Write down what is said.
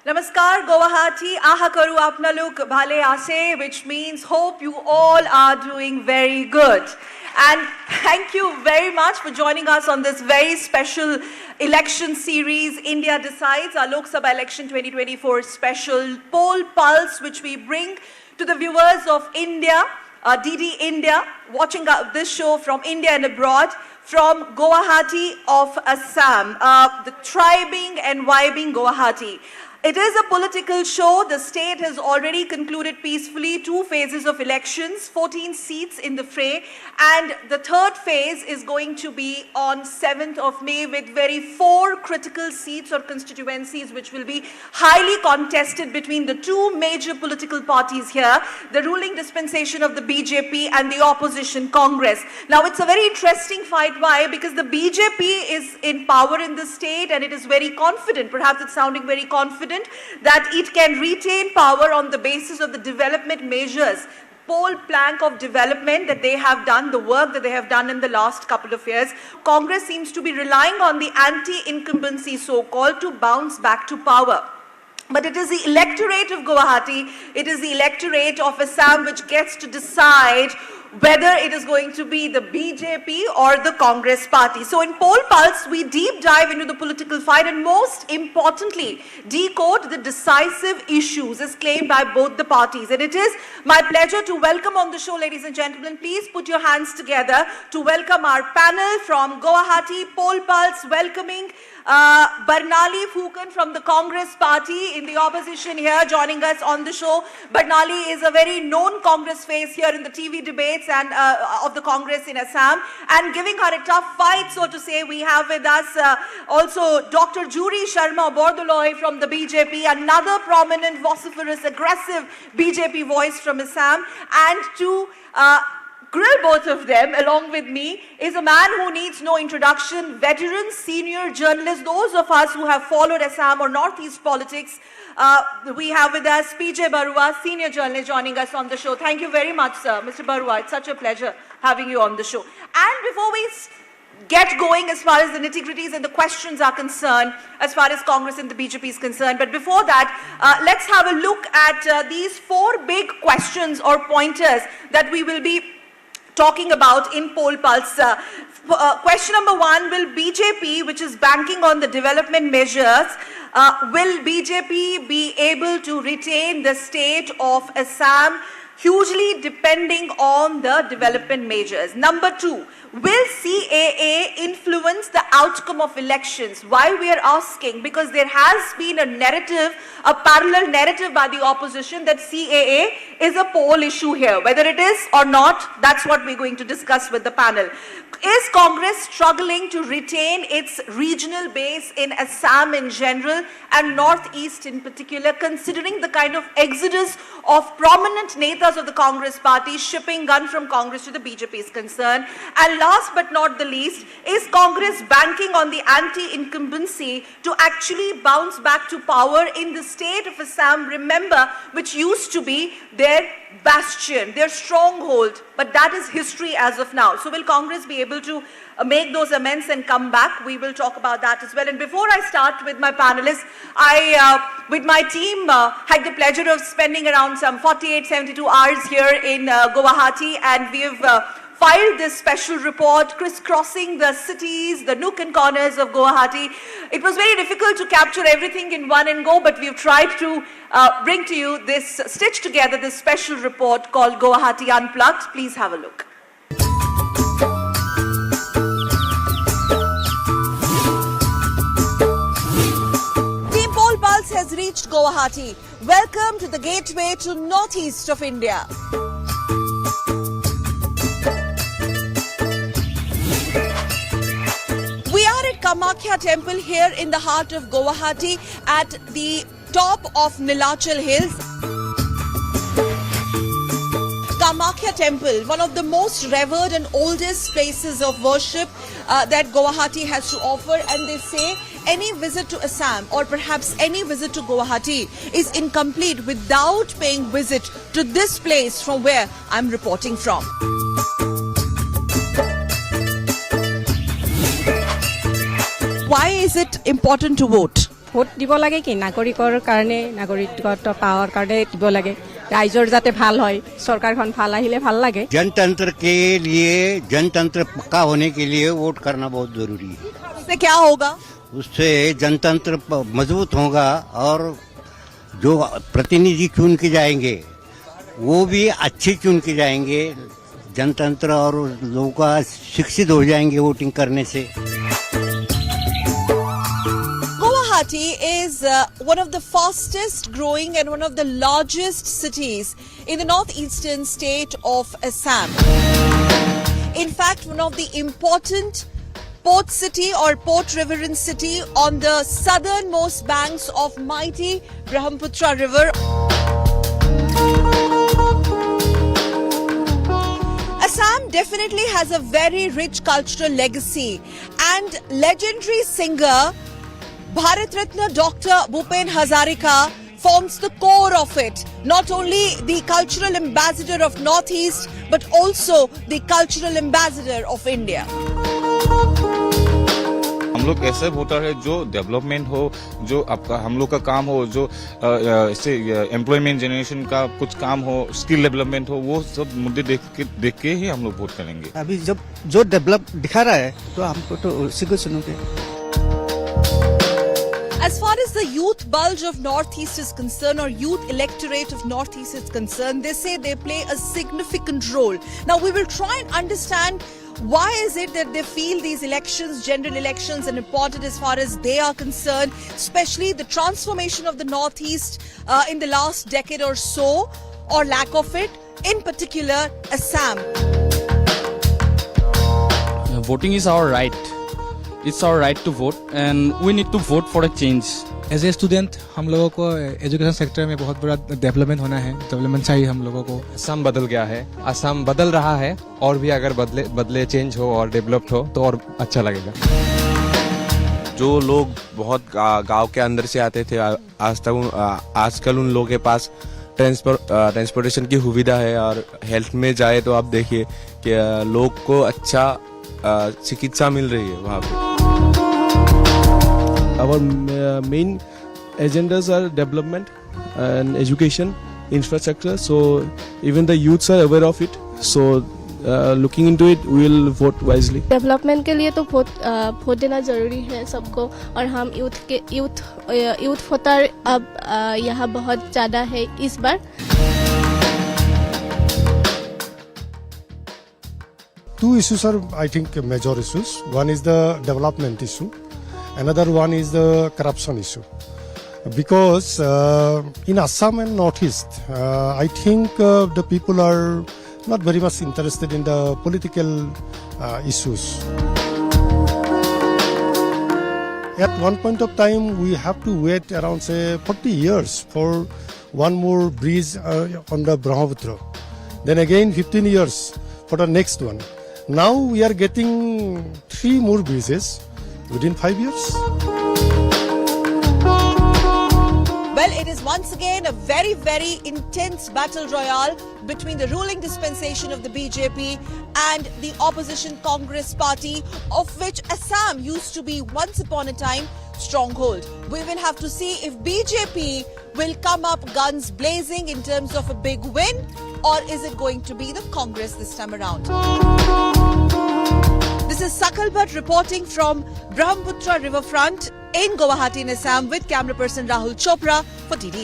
Namaskar, Guwahati. Aha karu apnalok bhale ase, which means hope you all are doing very good. And thank you very much for joining us on this very special election series, India Decides, our Lok Sabha election 2024 special poll pulse, which we bring to the viewers of India, DD India, watching this show from India and abroad, from Guwahati of Assam, the thriving and vibing Guwahati. It is a political show. The state has already concluded peacefully 2 phases of elections, 14 seats in the fray, and the third phase is going to be on 7th of May with 4 critical seats or constituencies which will be highly contested between the 2 major political parties here, the ruling dispensation of the BJP and the opposition Congress. Now it's a very interesting fight. Why? Because the BJP is in power in the state and it is very confident, perhaps it's sounding very confident, that it can retain power on the basis of the development measures, whole plank of development that they have done, the work that they have done in the last couple of years. Congress seems to be relying on the anti-incumbency, so-called, to bounce back to power. But it is the electorate of Guwahati, it is the electorate of Assam which gets to decide whether it is going to be the BJP or the Congress party. So in Poll Pulse, we deep dive into the political fight and most importantly, decode the decisive issues as claimed by both the parties. And it is my pleasure to welcome on the show, ladies and gentlemen, please put your hands together to welcome our panel from Guwahati, Poll Pulse, welcoming Barnali Phukan from the Congress party in the opposition here, joining us on the show. Barnali is a very known Congress face here in the TV debates and of the Congress in Assam, and giving her a tough fight, so to say. We have with us also Dr. Juri Sharma Bordoloi from the BJP, another prominent, vociferous, aggressive BJP voice from Assam, and to grill both of them along with me is a man who needs no introduction, veteran, senior journalist, those of us who have followed Assam or Northeast politics. We have with us PJ Barua, senior journalist, joining us on the show. Thank you very much, sir. Mr. Barua, it's such a pleasure having you on the show. And before we get going as far as the nitty-gritties and the questions are concerned, as far as Congress and the BJP is concerned, but before that, let's have a look at these 4 big questions or pointers that we will be talking about in Poll Pulse. Question number 1, will BJP, which is banking on the development measures, will BJP be able to retain the state of Assam, hugely depending on the development measures? Number 2, will CAA influence the outcome of elections? Why we are asking? Because there has been a narrative, a parallel narrative by the opposition that CAA is a poll issue here. Whether it is or not, that's what we're going to discuss with the panel. Is Congress struggling to retain its regional base in Assam in general and Northeast in particular, considering the kind of exodus of prominent netas of the Congress party shipping gun from Congress to the BJP is concerned? And last but not the least, is Congress banking on the anti-incumbency to actually bounce back to power in the state of Assam, remember, which used to be their bastion, their stronghold, but that is history as of now. So will Congress be able to make those amends and come back? We will talk about that as well. And before I start with my panelists, I, with my team, had the pleasure of spending around some 48, 72 hours here in Guwahati, and we've filed this special report crisscrossing the cities, the nook and corners of Guwahati. It was very difficult to capture everything in one and go, but we've tried to bring to you this, stitch together this special report called Guwahati Unplugged. Please have a look. Team Poll Pulse has reached Guwahati. Welcome to the gateway to Northeast of India. Kamakhya temple here in the heart of Guwahati at the top of Nilachal Hills. Kamakhya temple, one of the most revered and oldest places of worship that Guwahati has to offer, and they say any visit to Assam or perhaps any visit to Guwahati is incomplete without paying visit to this place from where I'm reporting from. Why is it important to vote? Vote দিব লাগে কি নাগৰিকৰ কাৰণে নাগৰিকত্ব power কাৰণে দিব লাগে ৰাইজৰ যাতে ভাল হয় চৰকাৰখন ভাল আহিলে ভাল লাগে जनतंत्र के लिए जनतंत्र पक्का होने के लिए वोट करना बहुत जरूरी है इससे क्या होगा? उससे जनतंत्र मजबूत होगा और जो प्रतिनिधि चुन के जाएंगे वो भी अच्छे चुन के जाएंगे जनतंत्र और लोगों का शिक्षित हो जाएंगे वोटिंग करने से Guwahati is one of the fastest growing and one of the largest cities in the northeastern state of Assam. In fact, one of the important port city or port riverine city on the southernmost banks of mighty Brahmaputra River. Assam definitely has a very rich cultural legacy and legendary singer Bharat Ratna Dr. Bhupen Hazarika forms the core of it. Not only the cultural ambassador of Northeast, but also the cultural ambassador of India. हम लोग ऐसे voter है जो development हो, जो आपका हम लोग का काम हो, जो इससे एम्प्लॉयमेंट जनरेशन का कुछ काम हो, स्किल डेवलपमेंट हो, वो सब मुद्दे देख के ही हम लोग वोट करेंगे. अभी जब जो डेवलप दिखा रहा है तो हमको तो उसी को सुनोगे. As far as the youth bulge of Northeast is concerned, or youth electorate of Northeast is concerned, they say they play a significant role. Now we will try and understand why is it that they feel these elections, general elections, are important as far as they are concerned, especially the transformation of the Northeast in the last decade or so, or lack of it, in particular Assam. Voting is our right. It's our right to vote and we need to vote for a change. As a student हम लोगों को education sector में बहुत बड़ा development होना है, development चाहिए हम लोगों को. असम बदल गया है, असम बदल रहा है और भी अगर बदले चेंज हो और डेवलप्ड हो तो और अच्छा लगेगा. जो लोग बहुत गांव के अंदर से आते थे आजकल उन लोगों के पास ट्रांसपोर्टेशन की सुविधा है और हेल्थ में जाए तो आप देखिए कि लोग को अच्छा चिकित्सा मिल रही है वहाँ पे. Our main agendas are development and education, infrastructure. So even the youths are aware of it. So looking into it, we will vote wisely. Development के लिए तो वोट देना जरूरी है सबको और हम यूथ वोटर अब यहाँ बहुत ज़्यादा है इस बार. Two issues are, I think, major issues. One is the development issue. Another one is the corruption issue. Because in Assam and Northeast, I think the people are not very much interested in the political issues. At one point of time, we have to wait around, say, 40 years for one more bridge on the Brahmaputra. Then again, 15 years for the next one. Now we are getting 3 more bridges within 5 years. Well, it is once again a very, very intense battle royale between the ruling dispensation of the BJP and the opposition Congress party, of which Assam used to be once upon a time stronghold. We will have to see if BJP will come up guns blazing in terms of a big win, or is it going to be the Congress this time around? This is Sakal Bhatt reporting from Brahmaputra riverfront in Guwahati in Assam with camera person Rahul Chopra for TD.